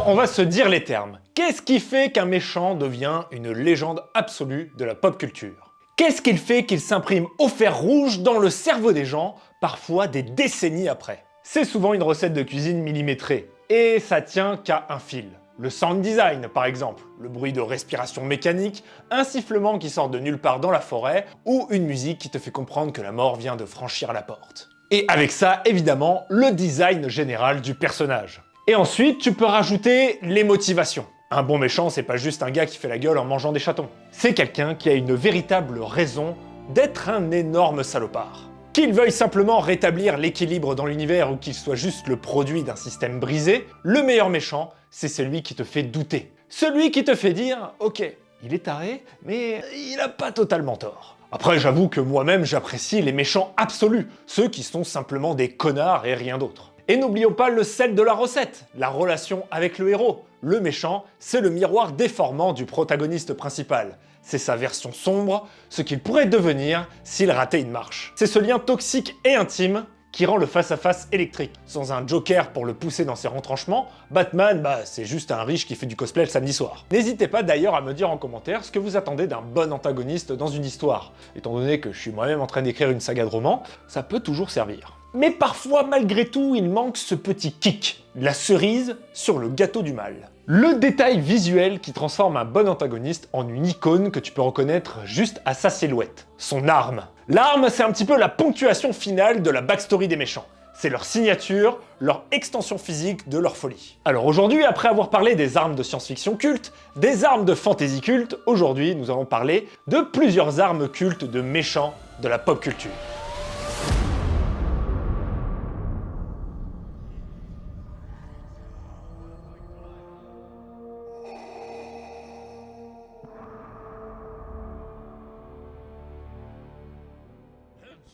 Alors, on va se dire les termes. Qu'est-ce qui fait qu'un méchant devient une légende absolue de la pop culture? Qu'est-ce qu'il fait qu'il s'imprime au fer rouge dans le cerveau des gens, parfois des décennies après? C'est souvent une recette de cuisine millimétrée, et ça tient qu'à un fil. Le sound design, par exemple, le bruit de respiration mécanique, un sifflement qui sort de nulle part dans la forêt, ou une musique qui te fait comprendre que la mort vient de franchir la porte. Et avec ça, évidemment, le design général du personnage. Et ensuite, tu peux rajouter les motivations. Un bon méchant, c'est pas juste un gars qui fait la gueule en mangeant des chatons. C'est quelqu'un qui a une véritable raison d'être un énorme salopard. Qu'il veuille simplement rétablir l'équilibre dans l'univers ou qu'il soit juste le produit d'un système brisé, le meilleur méchant, c'est celui qui te fait douter. Celui qui te fait dire « Ok, il est taré, mais il a pas totalement tort ». Après, j'avoue que moi-même, j'apprécie les méchants absolus, ceux qui sont simplement des connards et rien d'autre. Et n'oublions pas le sel de la recette, la relation avec le héros. Le méchant, c'est le miroir déformant du protagoniste principal. C'est sa version sombre, ce qu'il pourrait devenir s'il ratait une marche. C'est ce lien toxique et intime qui rend le face-à-face électrique. Sans un Joker pour le pousser dans ses retranchements, Batman, c'est juste un riche qui fait du cosplay le samedi soir. N'hésitez pas d'ailleurs à me dire en commentaire ce que vous attendez d'un bon antagoniste dans une histoire. Étant donné que je suis moi-même en train d'écrire une saga de romans, ça peut toujours servir. Mais parfois, malgré tout, il manque ce petit kick, la cerise sur le gâteau du mal. Le détail visuel qui transforme un bon antagoniste en une icône que tu peux reconnaître juste à sa silhouette, son arme. L'arme, c'est un petit peu la ponctuation finale de la backstory des méchants. C'est leur signature, leur extension physique de leur folie. Alors aujourd'hui, après avoir parlé des armes de science-fiction culte, des armes de fantasy culte, aujourd'hui nous allons parler de plusieurs armes cultes de méchants de la pop culture.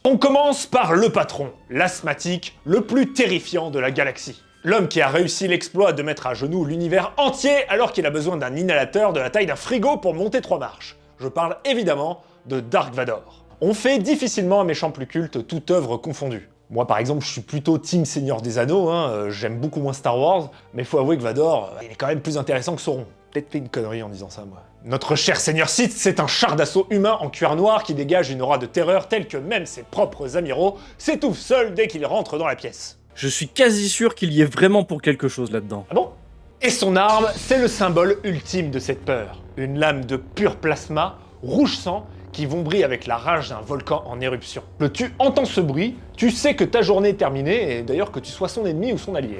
On commence par le patron, l'asthmatique, le plus terrifiant de la galaxie. L'homme qui a réussi l'exploit de mettre à genoux l'univers entier alors qu'il a besoin d'un inhalateur de la taille d'un frigo pour monter 3 marches. Je parle évidemment de Dark Vador. On fait difficilement un méchant plus culte, toute œuvre confondue. Moi par exemple, je suis plutôt team Seigneur des Anneaux, j'aime beaucoup moins Star Wars, mais faut avouer que Vador, il est quand même plus intéressant que Sauron. Peut-être fait une connerie en disant ça, moi. Notre cher Seigneur Sith, c'est un char d'assaut humain en cuir noir qui dégage une aura de terreur telle que même ses propres amiraux s'étouffent seuls dès qu'il rentre dans la pièce. Je suis quasi sûr qu'il y est vraiment pour quelque chose là-dedans. Ah bon? Et son arme, c'est le symbole ultime de cette peur. Une lame de pur plasma, rouge sang, qui vombrit avec la rage d'un volcan en éruption. Que tu entends ce bruit, tu sais que ta journée est terminée, et d'ailleurs que tu sois son ennemi ou son allié.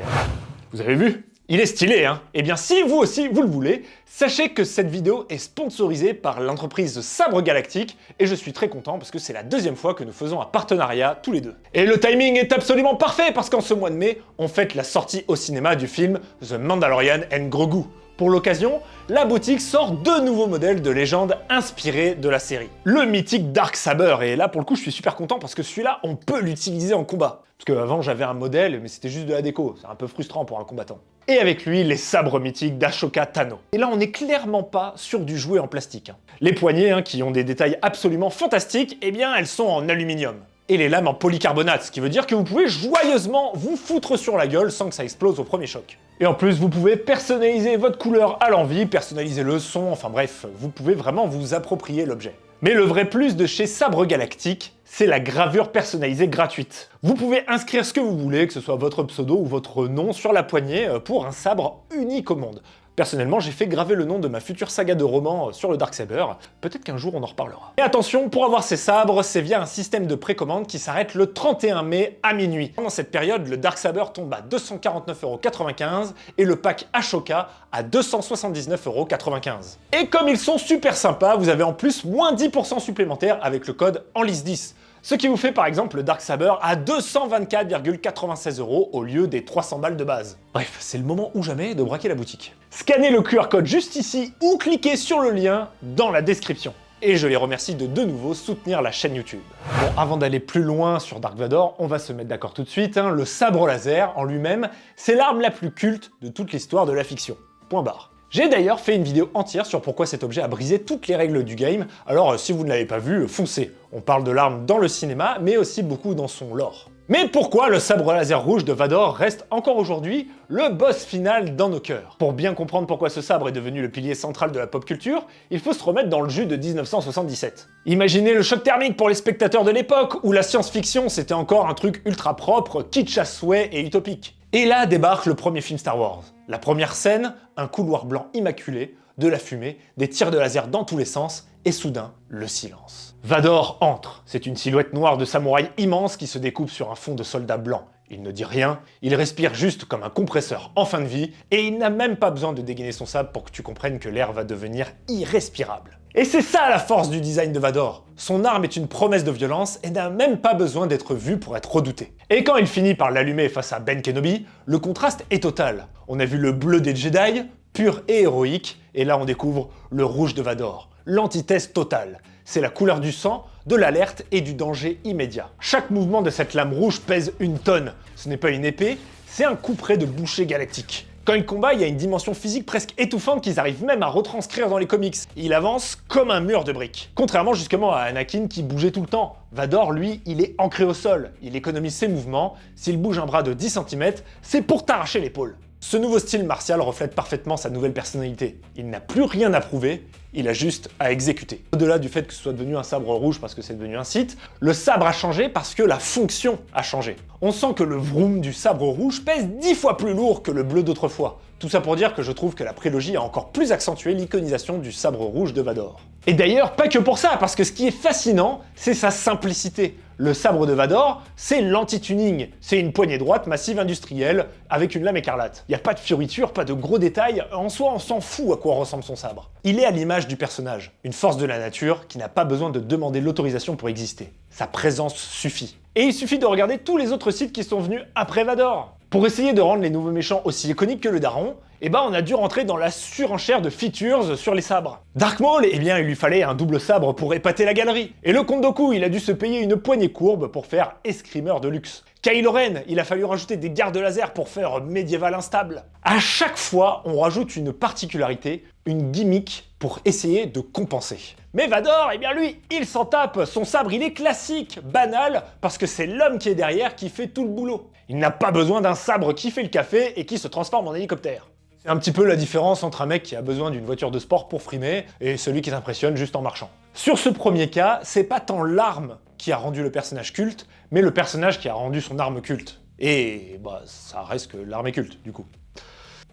Vous avez vu? Il est stylé, hein? Eh bien, si vous aussi, vous le voulez, sachez que cette vidéo est sponsorisée par l'entreprise Sabre Galactique, et je suis très content parce que c'est la deuxième fois que nous faisons un partenariat tous les deux. Et le timing est absolument parfait parce qu'en ce mois de mai, on fête la sortie au cinéma du film The Mandalorian and Grogu. Pour l'occasion, la boutique sort 2 nouveaux modèles de légende inspirés de la série. Le mythique Darksaber, et là pour le coup je suis super content parce que celui-là, on peut l'utiliser en combat. Parce qu'avant j'avais un modèle, mais c'était juste de la déco, c'est un peu frustrant pour un combattant. Et avec lui, les sabres mythiques d'Ashoka Tano. Et là, on n'est clairement pas sur du jouet en plastique. Les poignées, qui ont des détails absolument fantastiques, eh bien, elles sont en aluminium. Et les lames en polycarbonate, ce qui veut dire que vous pouvez joyeusement vous foutre sur la gueule sans que ça explose au premier choc. Et en plus, vous pouvez personnaliser votre couleur à l'envie, personnaliser le son, enfin bref, vous pouvez vraiment vous approprier l'objet. Mais le vrai plus de chez Sabre Galactique, c'est la gravure personnalisée gratuite. Vous pouvez inscrire ce que vous voulez, que ce soit votre pseudo ou votre nom sur la poignée pour un sabre unique au monde. Personnellement, j'ai fait graver le nom de ma future saga de romans sur le Darksaber. Peut-être qu'un jour on en reparlera. Et attention, pour avoir ces sabres, c'est via un système de précommande qui s'arrête le 31 mai à minuit. Pendant cette période, le Darksaber tombe à 249,95 € et le pack Ashoka à 279,95 €. Et comme ils sont super sympas, vous avez en plus moins 10% supplémentaire avec le code ENLIS10. Ce qui vous fait par exemple le Darksaber à 224,96 € au lieu des 300 balles de base. Bref, c'est le moment ou jamais de braquer la boutique. Scannez le QR code juste ici ou cliquez sur le lien dans la description. Et je les remercie de nouveau soutenir la chaîne YouTube. Bon, avant d'aller plus loin sur Dark Vador, on va se mettre d'accord tout de suite, le sabre laser en lui-même, c'est l'arme la plus culte de toute l'histoire de la fiction. Point barre. J'ai d'ailleurs fait une vidéo entière sur pourquoi cet objet a brisé toutes les règles du game, alors si vous ne l'avez pas vu, foncez. On parle de l'arme dans le cinéma, mais aussi beaucoup dans son lore. Mais pourquoi le sabre laser rouge de Vador reste encore aujourd'hui le boss final dans nos cœurs? Pour bien comprendre pourquoi ce sabre est devenu le pilier central de la pop culture, il faut se remettre dans le jus de 1977. Imaginez le choc thermique pour les spectateurs de l'époque, où la science-fiction c'était encore un truc ultra propre, kitsch à souhait et utopique. Et là débarque le premier film Star Wars. La première scène, un couloir blanc immaculé, de la fumée, des tirs de laser dans tous les sens, et soudain, le silence. Vador entre. C'est une silhouette noire de samouraï immense qui se découpe sur un fond de soldats blancs. Il ne dit rien, il respire juste comme un compresseur en fin de vie, et il n'a même pas besoin de dégainer son sabre pour que tu comprennes que l'air va devenir irrespirable. Et c'est ça la force du design de Vador. Son arme est une promesse de violence et n'a même pas besoin d'être vue pour être redoutée. Et quand il finit par l'allumer face à Ben Kenobi, le contraste est total. On a vu le bleu des Jedi, pur et héroïque, et là on découvre le rouge de Vador, l'antithèse totale. C'est la couleur du sang, de l'alerte et du danger immédiat. Chaque mouvement de cette lame rouge pèse une tonne. Ce n'est pas une épée, c'est un couperet de boucher galactique. Quand il combat, il y a une dimension physique presque étouffante qu'ils arrivent même à retranscrire dans les comics. Il avance comme un mur de briques. Contrairement justement à Anakin qui bougeait tout le temps. Vador, lui, il est ancré au sol. Il économise ses mouvements. S'il bouge un bras de 10 cm, c'est pour t'arracher l'épaule. Ce nouveau style martial reflète parfaitement sa nouvelle personnalité. Il n'a plus rien à prouver, il a juste à exécuter. Au-delà du fait que ce soit devenu un sabre rouge parce que c'est devenu un Sith, le sabre a changé parce que la fonction a changé. On sent que le vroom du sabre rouge pèse 10 fois plus lourd que le bleu d'autrefois. Tout ça pour dire que je trouve que la prélogie a encore plus accentué l'iconisation du sabre rouge de Vador. Et d'ailleurs, pas que pour ça, parce que ce qui est fascinant, c'est sa simplicité. Le sabre de Vador, c'est l'anti-tuning. C'est une poignée droite massive industrielle avec une lame écarlate. Il n'y a pas de fioriture, pas de gros détails, en soi on s'en fout à quoi ressemble son sabre. Il est à l'image du personnage, une force de la nature qui n'a pas besoin de demander l'autorisation pour exister. Sa présence suffit. Et il suffit de regarder tous les autres sites qui sont venus après Vador. Pour essayer de rendre les nouveaux méchants aussi iconiques que le daron, on a dû rentrer dans la surenchère de features sur les sabres. Dark Maul, il lui fallait un double sabre pour épater la galerie. Et le Comte Dooku, il a dû se payer une poignée courbe pour faire escrimeur de luxe. Kylo Ren, il a fallu rajouter des gardes laser pour faire médiéval instable. À chaque fois, on rajoute une particularité, une gimmick pour essayer de compenser. Mais Vador, lui, il s'en tape. Son sabre, il est classique, banal, parce que c'est l'homme qui est derrière qui fait tout le boulot. Il n'a pas besoin d'un sabre qui fait le café et qui se transforme en hélicoptère. C'est un petit peu la différence entre un mec qui a besoin d'une voiture de sport pour frimer et celui qui s'impressionne juste en marchant. Sur ce premier cas, c'est pas tant l'arme qui a rendu le personnage culte, mais le personnage qui a rendu son arme culte. Et ça reste que l'arme est culte, du coup.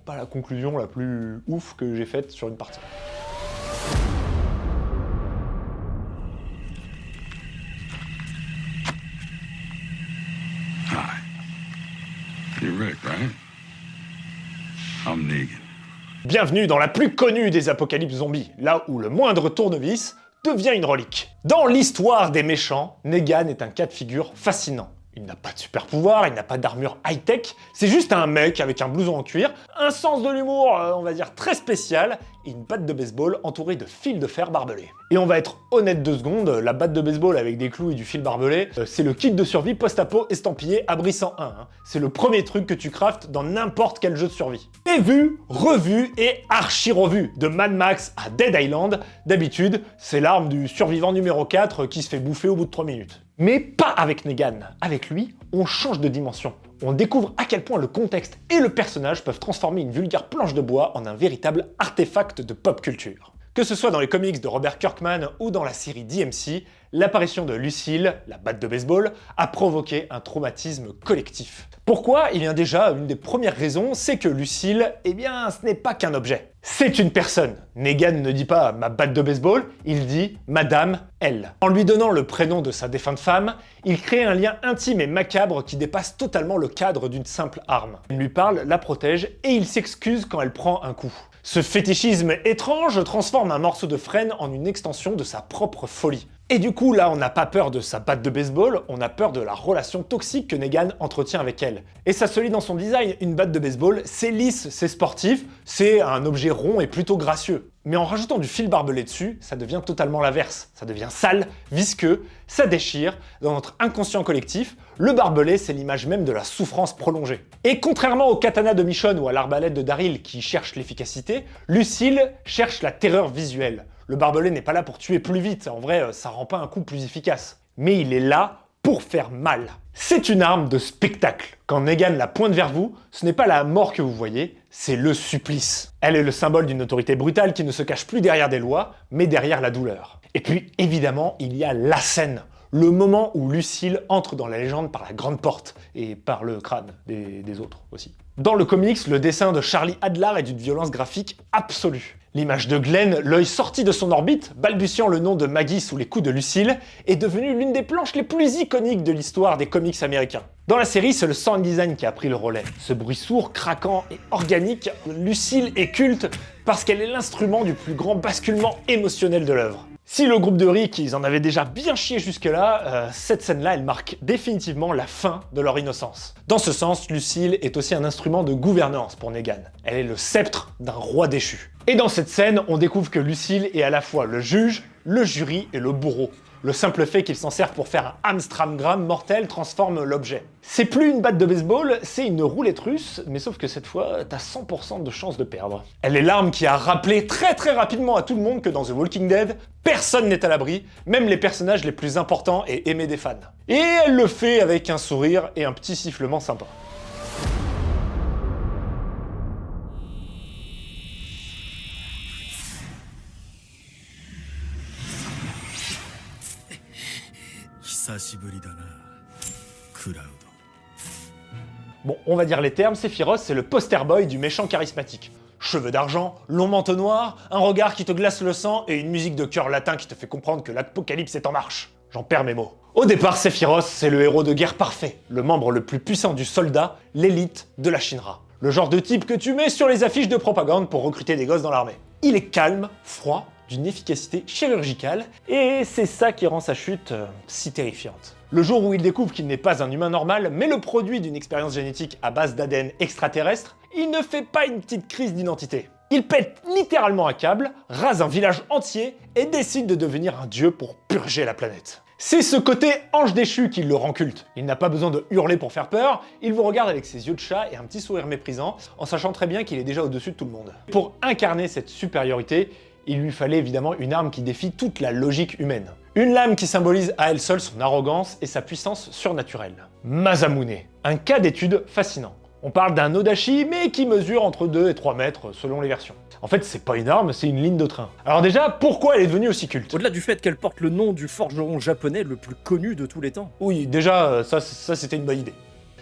Pas la conclusion la plus ouf que j'ai faite sur une partie. Hi. You're Rick, right? I'm Negan. Bienvenue dans la plus connue des apocalypses zombies, là où le moindre tournevis devient une relique. Dans l'histoire des méchants, Negan est un cas de figure fascinant. Il n'a pas de super pouvoir, il n'a pas d'armure high-tech, c'est juste un mec avec un blouson en cuir, un sens de l'humour, on va dire très spécial, et une batte de baseball entourée de fils de fer barbelés. Et on va être honnête 2 secondes, la batte de baseball avec des clous et du fil barbelé, c'est le kit de survie post-apo estampillé Abri 101. Hein. C'est le premier truc que tu craftes dans n'importe quel jeu de survie. Et vu, revu et archi-revu, de Mad Max à Dead Island, d'habitude, c'est l'arme du survivant numéro 4 qui se fait bouffer au bout de 3 minutes. Mais pas avec Negan. Avec lui, on change de dimension. On découvre à quel point le contexte et le personnage peuvent transformer une vulgaire planche de bois en un véritable artefact de pop culture. Que ce soit dans les comics de Robert Kirkman ou dans la série DMC, l'apparition de Lucille, la batte de baseball, a provoqué un traumatisme collectif. Pourquoi? Eh bien déjà, une des premières raisons, c'est que Lucille, ce n'est pas qu'un objet. C'est une personne. Negan ne dit pas « ma batte de baseball », il dit « Madame elle ». En lui donnant le prénom de sa défunte femme, il crée un lien intime et macabre qui dépasse totalement le cadre d'une simple arme. Il lui parle, la protège et il s'excuse quand elle prend un coup. Ce fétichisme étrange transforme un morceau de frêne en une extension de sa propre folie. Et du coup, là, on n'a pas peur de sa batte de baseball, on a peur de la relation toxique que Negan entretient avec elle. Et ça se lit dans son design, une batte de baseball, c'est lisse, c'est sportif, c'est un objet rond et plutôt gracieux. Mais en rajoutant du fil barbelé dessus, ça devient totalement l'inverse. Ça devient sale, visqueux, ça déchire. Dans notre inconscient collectif, le barbelé, c'est l'image même de la souffrance prolongée. Et contrairement au katana de Michonne ou à l'arbalète de Daryl qui cherche l'efficacité, Lucille cherche la terreur visuelle. Le barbelé n'est pas là pour tuer plus vite, en vrai, ça rend pas un coup plus efficace. Mais il est là pour faire mal. C'est une arme de spectacle. Quand Negan la pointe vers vous, ce n'est pas la mort que vous voyez, c'est le supplice. Elle est le symbole d'une autorité brutale qui ne se cache plus derrière des lois, mais derrière la douleur. Et puis, évidemment, il y a la scène. Le moment où Lucille entre dans la légende par la grande porte, et par le crâne des autres aussi. Dans le comics, le dessin de Charlie Adler est d'une violence graphique absolue. L'image de Glenn, l'œil sorti de son orbite, balbutiant le nom de Maggie sous les coups de Lucille, est devenue l'une des planches les plus iconiques de l'histoire des comics américains. Dans la série, c'est le sound design qui a pris le relais. Ce bruit sourd, craquant et organique, Lucille est culte parce qu'elle est l'instrument du plus grand basculement émotionnel de l'œuvre. Si le groupe de Rick, ils en avaient déjà bien chié jusque-là, cette scène-là, elle marque définitivement la fin de leur innocence. Dans ce sens, Lucille est aussi un instrument de gouvernance pour Negan. Elle est le sceptre d'un roi déchu. Et dans cette scène, on découvre que Lucille est à la fois le juge, le jury et le bourreau. Le simple fait qu'il s'en sert pour faire un Amstramgram mortel transforme l'objet. C'est plus une batte de baseball, c'est une roulette russe, mais sauf que cette fois, t'as 100% de chance de perdre. Elle est l'arme qui a rappelé très rapidement à tout le monde que dans The Walking Dead, personne n'est à l'abri, même les personnages les plus importants et aimés des fans. Et elle le fait avec un sourire et un petit sifflement sympa. Bon, on va dire les termes, Sephiroth, c'est le poster boy du méchant charismatique. Cheveux d'argent, long manteau noir, un regard qui te glace le sang et une musique de chœur latin qui te fait comprendre que l'apocalypse est en marche. J'en perds mes mots. Au départ, Sephiroth, c'est le héros de guerre parfait, le membre le plus puissant du soldat, l'élite de la Shinra. Le genre de type que tu mets sur les affiches de propagande pour recruter des gosses dans l'armée. Il est calme, froid, d'une efficacité chirurgicale, et c'est ça qui rend sa chute si terrifiante. Le jour où il découvre qu'il n'est pas un humain normal, mais le produit d'une expérience génétique à base d'ADN extraterrestre, il ne fait pas une petite crise d'identité. Il pète littéralement un câble, rase un village entier et décide de devenir un dieu pour purger la planète. C'est ce côté ange déchu qui le rend culte. Il n'a pas besoin de hurler pour faire peur, il vous regarde avec ses yeux de chat et un petit sourire méprisant, en sachant très bien qu'il est déjà au-dessus de tout le monde. Pour incarner cette supériorité, il lui fallait évidemment une arme qui défie toute la logique humaine. Une lame qui symbolise à elle seule son arrogance et sa puissance surnaturelle. Masamune, un cas d'étude fascinant. On parle d'un Odachi, mais qui mesure entre 2 et 3 mètres selon les versions. En fait, c'est pas une arme, c'est une ligne de train. Alors déjà, pourquoi elle est devenue aussi culte? Au-delà du fait qu'elle porte le nom du forgeron japonais le plus connu de tous les temps. Oui, déjà, ça c'était une bonne idée.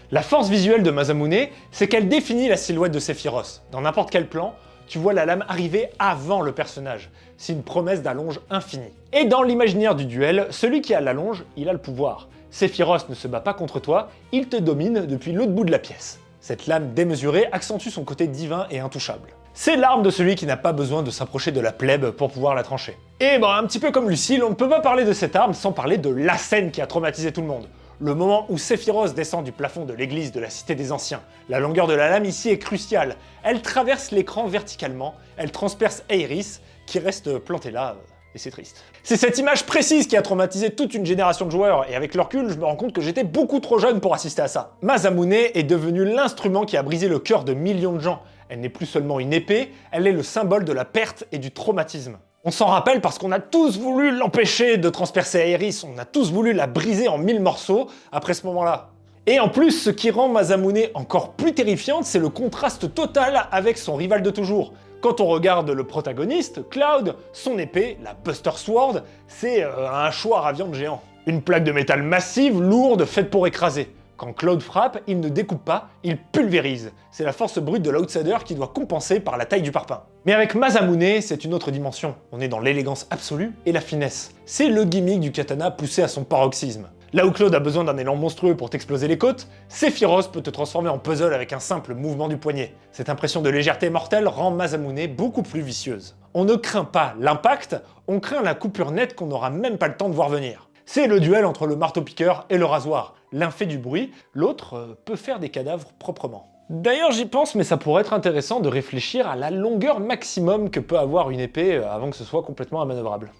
La force visuelle de Masamune, c'est qu'elle définit la silhouette de Sephiroth. Dans n'importe quel plan, tu vois la lame arriver avant le personnage. C'est une promesse d'allonge infinie. Et dans l'imaginaire du duel, celui qui a l'allonge, il a le pouvoir. Sephiroth ne se bat pas contre toi, il te domine depuis l'autre bout de la pièce. Cette lame démesurée accentue son côté divin et intouchable. C'est l'arme de celui qui n'a pas besoin de s'approcher de la plèbe pour pouvoir la trancher. Et bon, un petit peu comme Lucille, on ne peut pas parler de cette arme sans parler de la scène qui a traumatisé tout le monde. Le moment où Sephiroth descend du plafond de l'église de la Cité des Anciens. La longueur de la lame ici est cruciale. Elle traverse l'écran verticalement, elle transperce Aerys, qui reste planté là, et c'est triste. C'est cette image précise qui a traumatisé toute une génération de joueurs, et avec le recul, je me rends compte que j'étais beaucoup trop jeune pour assister à ça. Masamune est devenue l'instrument qui a brisé le cœur de millions de gens. Elle n'est plus seulement une épée, elle est le symbole de la perte et du traumatisme. On s'en rappelle parce qu'on a tous voulu l'empêcher de transpercer Aerys, on a tous voulu la briser en 1000 morceaux après ce moment-là. Et en plus, ce qui rend Masamune encore plus terrifiante, c'est le contraste total avec son rival de toujours. Quand on regarde le protagoniste, Cloud, son épée, la Buster Sword, c'est un hachoir à viande géant. Une plaque de métal massive, lourde, faite pour écraser. Quand Cloud frappe, il ne découpe pas, il pulvérise. C'est la force brute de l'outsider qui doit compenser par la taille du parpaing. Mais avec Masamune, c'est une autre dimension. On est dans l'élégance absolue et la finesse. C'est le gimmick du katana poussé à son paroxysme. Là où Claude a besoin d'un élan monstrueux pour t'exploser les côtes, Sephiroth peut te transformer en puzzle avec un simple mouvement du poignet. Cette impression de légèreté mortelle rend Masamune beaucoup plus vicieuse. On ne craint pas l'impact, on craint la coupure nette qu'on n'aura même pas le temps de voir venir. C'est le duel entre le marteau-piqueur et le rasoir. L'un fait du bruit, l'autre peut faire des cadavres proprement. D'ailleurs j'y pense, mais ça pourrait être intéressant de réfléchir à la longueur maximum que peut avoir une épée avant que ce soit complètement immanœuvrable.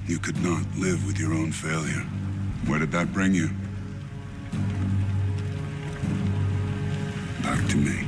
You could not live with your own failure. Where did that bring you? Back to me.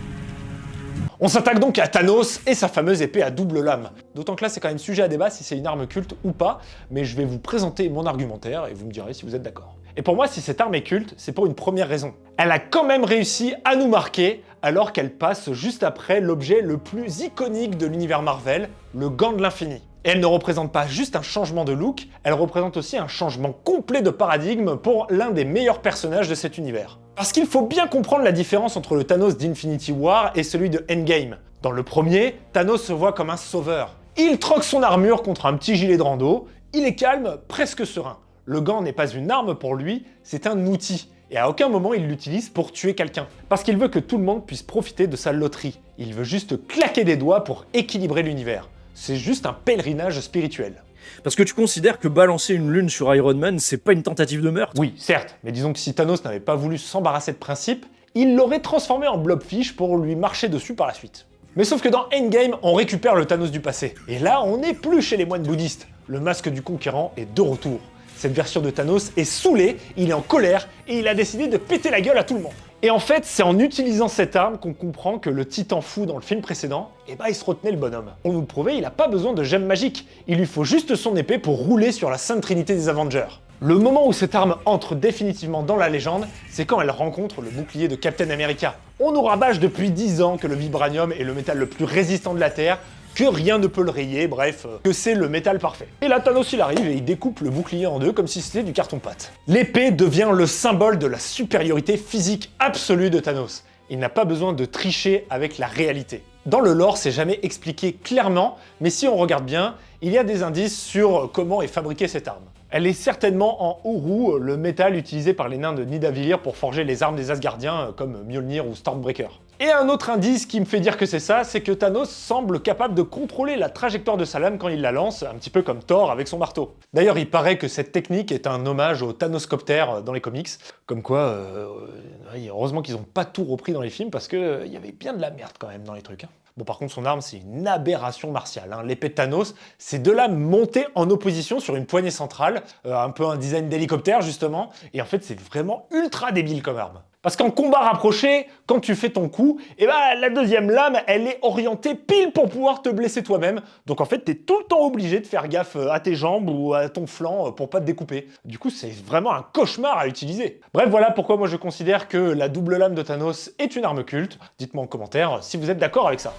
On s'attaque donc à Thanos et sa fameuse épée à double lame. D'autant que là c'est quand même sujet à débat si c'est une arme culte ou pas, mais je vais vous présenter mon argumentaire et vous me direz si vous êtes d'accord. Et pour moi, si cette arme est culte, c'est pour une première raison. Elle a quand même réussi à nous marquer alors qu'elle passe juste après l'objet le plus iconique de l'univers Marvel, le gant de l'infini. Et elle ne représente pas juste un changement de look, elle représente aussi un changement complet de paradigme pour l'un des meilleurs personnages de cet univers. Parce qu'il faut bien comprendre la différence entre le Thanos d'Infinity War et celui de Endgame. Dans le premier, Thanos se voit comme un sauveur. Il troque son armure contre un petit gilet de rando, il est calme, presque serein. Le gant n'est pas une arme pour lui, c'est un outil. Et à aucun moment il l'utilise pour tuer quelqu'un. Parce qu'il veut que tout le monde puisse profiter de sa loterie. Il veut juste claquer des doigts pour équilibrer l'univers. C'est juste un pèlerinage spirituel. Parce que tu considères que balancer une lune sur Iron Man, c'est pas une tentative de meurtre? Oui, certes, mais disons que si Thanos n'avait pas voulu s'embarrasser de principe, il l'aurait transformé en blobfish pour lui marcher dessus par la suite. Mais sauf que dans Endgame, on récupère le Thanos du passé. Et là, on n'est plus chez les moines bouddhistes. Le masque du conquérant est de retour. Cette version de Thanos est saoulé, il est en colère et il a décidé de péter la gueule à tout le monde. Et en fait, c'est en utilisant cette arme qu'on comprend que le titan fou dans le film précédent, il se retenait le bonhomme. Pour nous le prouver, il n'a pas besoin de gemmes magiques, il lui faut juste son épée pour rouler sur la sainte trinité des Avengers. Le moment où cette arme entre définitivement dans la légende, c'est quand elle rencontre le bouclier de Captain America. On nous rabâche depuis 10 ans que le vibranium est le métal le plus résistant de la Terre, que rien ne peut le rayer, bref, que c'est le métal parfait. Et là, Thanos il arrive et il découpe le bouclier en deux comme si c'était du carton-pâte. L'épée devient le symbole de la supériorité physique absolue de Thanos. Il n'a pas besoin de tricher avec la réalité. Dans le lore, c'est jamais expliqué clairement, mais si on regarde bien, il y a des indices sur comment est fabriquée cette arme. Elle est certainement en Uru, le métal utilisé par les nains de Nidavellir pour forger les armes des Asgardiens comme Mjolnir ou Stormbreaker. Et un autre indice qui me fait dire que c'est ça, c'est que Thanos semble capable de contrôler la trajectoire de sa lame quand il la lance, un petit peu comme Thor avec son marteau. D'ailleurs, il paraît que cette technique est un hommage au Thanoscoptère dans les comics, comme quoi, heureusement qu'ils n'ont pas tout repris dans les films parce qu'il y avait bien de la merde quand même dans les trucs. Bon, par contre, son arme, c'est une aberration martiale. L'épée de Thanos, c'est deux lames montées en opposition sur une poignée centrale, un peu un design d'hélicoptère, justement. Et en fait, c'est vraiment ultra débile comme arme. Parce qu'en combat rapproché, quand tu fais ton coup, la deuxième lame, elle est orientée pile pour pouvoir te blesser toi-même. Donc en fait, t'es tout le temps obligé de faire gaffe à tes jambes ou à ton flanc pour pas te découper. Du coup, c'est vraiment un cauchemar à utiliser. Bref, voilà pourquoi moi je considère que la double lame de Thanos est une arme culte. Dites-moi en commentaire si vous êtes d'accord avec ça.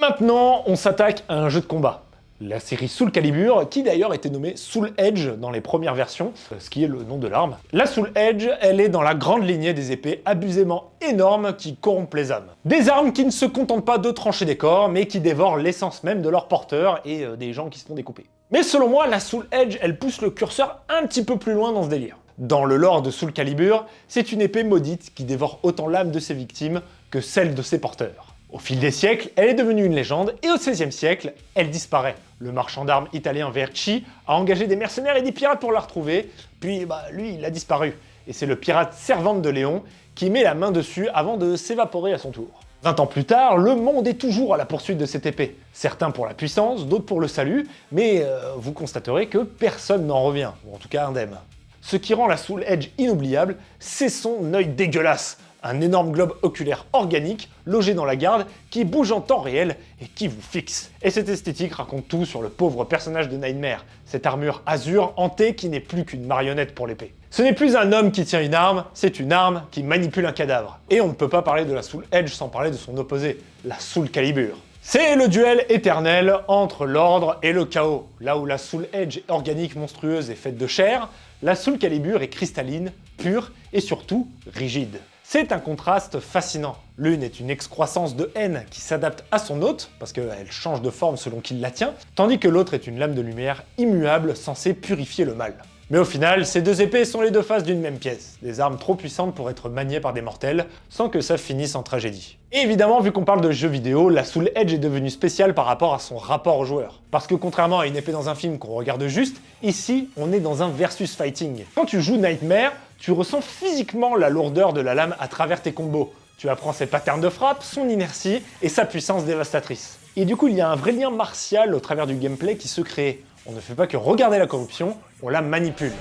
Maintenant, on s'attaque à un jeu de combat. La série Soul Calibur, qui d'ailleurs était nommée Soul Edge dans les premières versions, ce qui est le nom de l'arme. La Soul Edge, elle est dans la grande lignée des épées abusément énormes qui corrompent les âmes. Des armes qui ne se contentent pas de trancher des corps, mais qui dévorent l'essence même de leur porteur et des gens qui se font découper. Mais selon moi, la Soul Edge, elle pousse le curseur un petit peu plus loin dans ce délire. Dans le lore de Soul Calibur, c'est une épée maudite qui dévore autant l'âme de ses victimes que celle de ses porteurs. Au fil des siècles, elle est devenue une légende et au XVIe siècle, elle disparaît. Le marchand d'armes italien Verci a engagé des mercenaires et des pirates pour la retrouver, puis lui, il a disparu. Et c'est le pirate Servante de Léon qui met la main dessus avant de s'évaporer à son tour. 20 ans plus tard, le monde est toujours à la poursuite de cette épée. Certains pour la puissance, d'autres pour le salut, mais vous constaterez que personne n'en revient, ou en tout cas indemne. Ce qui rend la Soul Edge inoubliable, c'est son œil dégueulasse. Un énorme globe oculaire organique, logé dans la garde, qui bouge en temps réel et qui vous fixe. Et cette esthétique raconte tout sur le pauvre personnage de Nightmare, cette armure azur hantée qui n'est plus qu'une marionnette pour l'épée. Ce n'est plus un homme qui tient une arme, c'est une arme qui manipule un cadavre. Et on ne peut pas parler de la Soul Edge sans parler de son opposé, la Soul Calibur. C'est le duel éternel entre l'ordre et le chaos. Là où la Soul Edge est organique, monstrueuse et faite de chair, la Soul Calibur est cristalline, pure et surtout rigide. C'est un contraste fascinant. L'une est une excroissance de haine qui s'adapte à son hôte, parce qu'elle change de forme selon qu'il la tient, tandis que l'autre est une lame de lumière immuable censée purifier le mal. Mais au final, ces deux épées sont les deux faces d'une même pièce, des armes trop puissantes pour être maniées par des mortels, sans que ça finisse en tragédie. Et évidemment, vu qu'on parle de jeux vidéo, la Soul Edge est devenue spéciale par rapport à son rapport au joueur. Parce que contrairement à une épée dans un film qu'on regarde juste, ici, on est dans un versus fighting. Quand tu joues Nightmare, tu ressens physiquement la lourdeur de la lame à travers tes combos. Tu apprends ses patterns de frappe, son inertie et sa puissance dévastatrice. Et du coup, il y a un vrai lien martial au travers du gameplay qui se crée. On ne fait pas que regarder la corruption, on la manipule.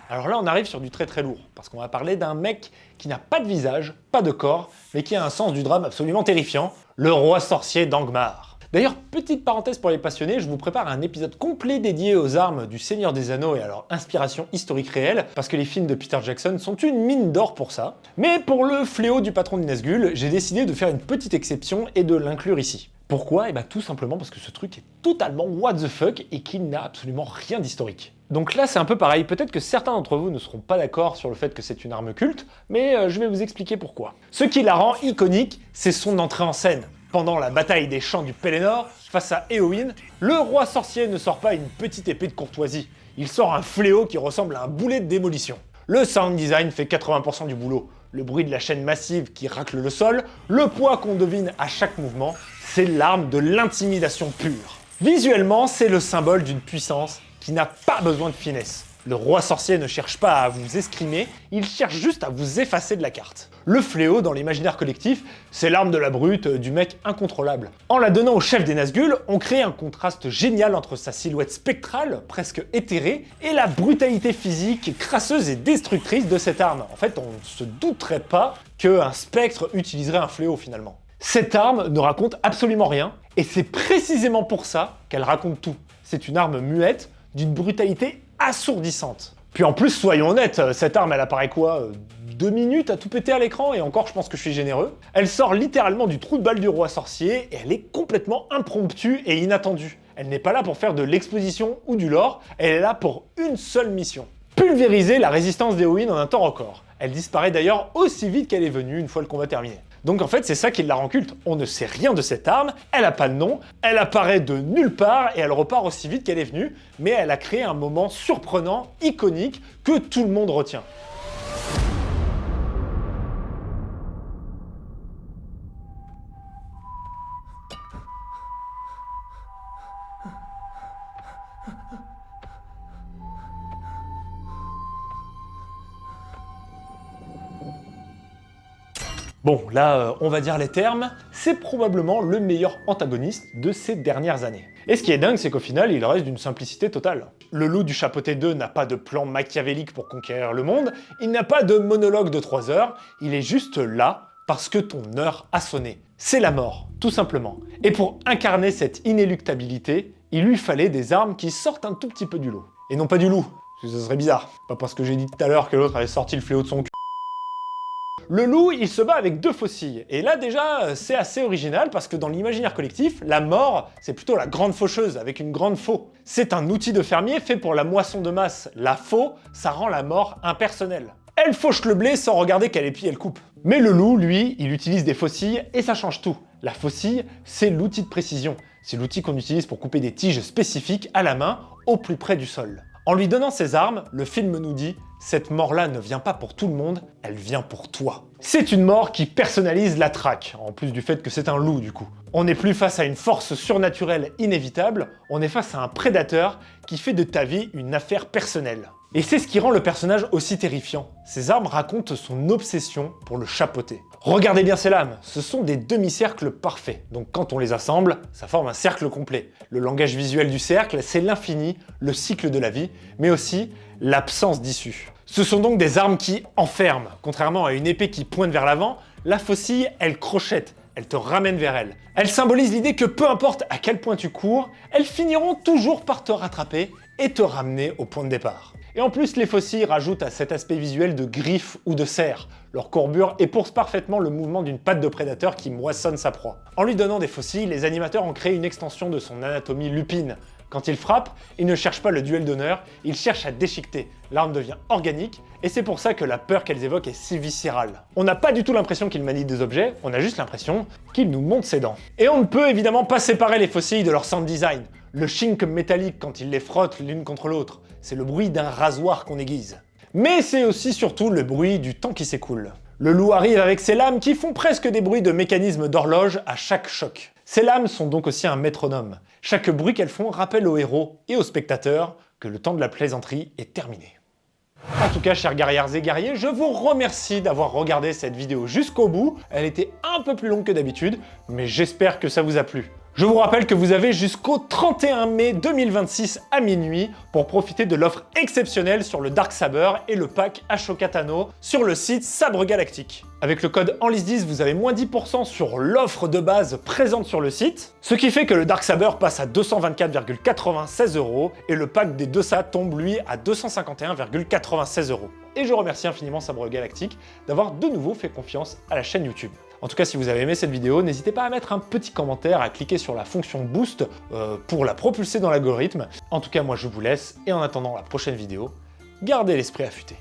Alors là, on arrive sur du très très lourd, parce qu'on va parler d'un mec qui n'a pas de visage, pas de corps, mais qui a un sens du drame absolument terrifiant, le roi sorcier d'Angmar. D'ailleurs, petite parenthèse pour les passionnés, je vous prépare un épisode complet dédié aux armes du Seigneur des Anneaux et à leur inspiration historique réelle, parce que les films de Peter Jackson sont une mine d'or pour ça. Mais pour le fléau du patron du Nazgûl, j'ai décidé de faire une petite exception et de l'inclure ici. Pourquoi? Eh bien tout simplement parce que ce truc est totalement what the fuck et qu'il n'a absolument rien d'historique. Donc là c'est un peu pareil, peut-être que certains d'entre vous ne seront pas d'accord sur le fait que c'est une arme culte, mais je vais vous expliquer pourquoi. Ce qui la rend iconique, c'est son entrée en scène. Pendant la bataille des champs du Pelennor, face à Éowyn, le roi sorcier ne sort pas une petite épée de courtoisie, il sort un fléau qui ressemble à un boulet de démolition. Le sound design fait 80% du boulot. Le bruit de la chaîne massive qui racle le sol, le poids qu'on devine à chaque mouvement, c'est l'arme de l'intimidation pure. Visuellement, c'est le symbole d'une puissance qui n'a pas besoin de finesse. Le roi sorcier ne cherche pas à vous escrimer, il cherche juste à vous effacer de la carte. Le fléau, dans l'imaginaire collectif, c'est l'arme de la brute, du mec incontrôlable. En la donnant au chef des Nazgûl, on crée un contraste génial entre sa silhouette spectrale, presque éthérée, et la brutalité physique, crasseuse et destructrice de cette arme. En fait, on ne se douterait pas qu'un spectre utiliserait un fléau finalement. Cette arme ne raconte absolument rien, et c'est précisément pour ça qu'elle raconte tout. C'est une arme muette, d'une brutalité assourdissante. Puis en plus, soyons honnêtes, cette arme elle apparaît quoi 2 minutes à tout péter à l'écran, et encore je pense que je suis généreux. Elle sort littéralement du trou de balle du roi sorcier, et elle est complètement impromptue et inattendue. Elle n'est pas là pour faire de l'exposition ou du lore, elle est là pour une seule mission. Pulvériser la résistance d'Éowyn en un temps record. Elle disparaît d'ailleurs aussi vite qu'elle est venue une fois le combat terminé. Donc en fait, c'est ça qui la rend culte. On ne sait rien de cette arme, elle n'a pas de nom, elle apparaît de nulle part et elle repart aussi vite qu'elle est venue, mais elle a créé un moment surprenant, iconique, que tout le monde retient. Bon, là, on va dire les termes, c'est probablement le meilleur antagoniste de ces dernières années. Et ce qui est dingue, c'est qu'au final, il reste d'une simplicité totale. Le loup du chapeauté 2 n'a pas de plan machiavélique pour conquérir le monde, il n'a pas de monologue de 3 heures, il est juste là parce que ton heure a sonné. C'est la mort, tout simplement. Et pour incarner cette inéluctabilité, il lui fallait des armes qui sortent un tout petit peu du lot. Et non pas du loup, parce que ça serait bizarre. Pas parce que j'ai dit tout à l'heure que l'autre avait sorti le fléau de son cul. Le loup, il se bat avec 2 faucilles. Et là, déjà, c'est assez original parce que dans l'imaginaire collectif, la mort, c'est plutôt la grande faucheuse avec une grande faux. C'est un outil de fermier fait pour la moisson de masse. La faux, ça rend la mort impersonnelle. Elle fauche le blé sans regarder quelle épi elle coupe. Mais le loup, lui, il utilise des faucilles et ça change tout. La faucille, c'est l'outil de précision. C'est l'outil qu'on utilise pour couper des tiges spécifiques à la main, au plus près du sol. En lui donnant ces armes, le film nous dit « Cette mort-là ne vient pas pour tout le monde, elle vient pour toi ». C'est une mort qui personnalise la traque, en plus du fait que c'est un loup du coup. On n'est plus face à une force surnaturelle inévitable, on est face à un prédateur qui fait de ta vie une affaire personnelle. Et c'est ce qui rend le personnage aussi terrifiant. Ces armes racontent son obsession pour le chapeauter. Regardez bien ces lames, ce sont des demi-cercles parfaits. Donc quand on les assemble, ça forme un cercle complet. Le langage visuel du cercle, c'est l'infini, le cycle de la vie, mais aussi l'absence d'issue. Ce sont donc des armes qui enferment. Contrairement à une épée qui pointe vers l'avant, la faucille, elle crochette. Elle te ramène vers elle. Elle symbolise l'idée que peu importe à quel point tu cours, elles finiront toujours par te rattraper et te ramener au point de départ. Et en plus, les faucilles rajoutent à cet aspect visuel de griffe ou de serre. Leur courbure épouse parfaitement le mouvement d'une patte de prédateur qui moissonne sa proie. En lui donnant des faucilles, les animateurs ont créé une extension de son anatomie lupine. Quand il frappe, il ne cherche pas le duel d'honneur, il cherche à déchiqueter. L'arme devient organique, et c'est pour ça que la peur qu'elles évoquent est si viscérale. On n'a pas du tout l'impression qu'il manie des objets, on a juste l'impression qu'il nous monte ses dents. Et on ne peut évidemment pas séparer les faucilles de leur sound design. Le chink métallique quand ils les frottent l'une contre l'autre, c'est le bruit d'un rasoir qu'on aiguise. Mais c'est aussi surtout le bruit du temps qui s'écoule. Le loup arrive avec ses lames qui font presque des bruits de mécanisme d'horloge à chaque choc. Ces lames sont donc aussi un métronome. Chaque bruit qu'elles font rappelle aux héros et aux spectateurs que le temps de la plaisanterie est terminé. En tout cas, chers guerrières et guerriers, je vous remercie d'avoir regardé cette vidéo jusqu'au bout. Elle était un peu plus longue que d'habitude, mais j'espère que ça vous a plu. Je vous rappelle que vous avez jusqu'au 31 mai 2026 à minuit pour profiter de l'offre exceptionnelle sur le Dark Saber et le pack Ashoka Tano sur le site Sabre Galactique. Avec le code ENLIS10, vous avez moins 10% sur l'offre de base présente sur le site, ce qui fait que le Dark Saber passe à 224,96 € et le pack des 2 SA tombe lui à 251,96 €. Et je remercie infiniment Sabre Galactique d'avoir de nouveau fait confiance à la chaîne YouTube. En tout cas, si vous avez aimé cette vidéo, n'hésitez pas à mettre un petit commentaire, à cliquer sur la fonction Boost pour la propulser dans l'algorithme. En tout cas, moi je vous laisse, et en attendant la prochaine vidéo, gardez l'esprit affûté.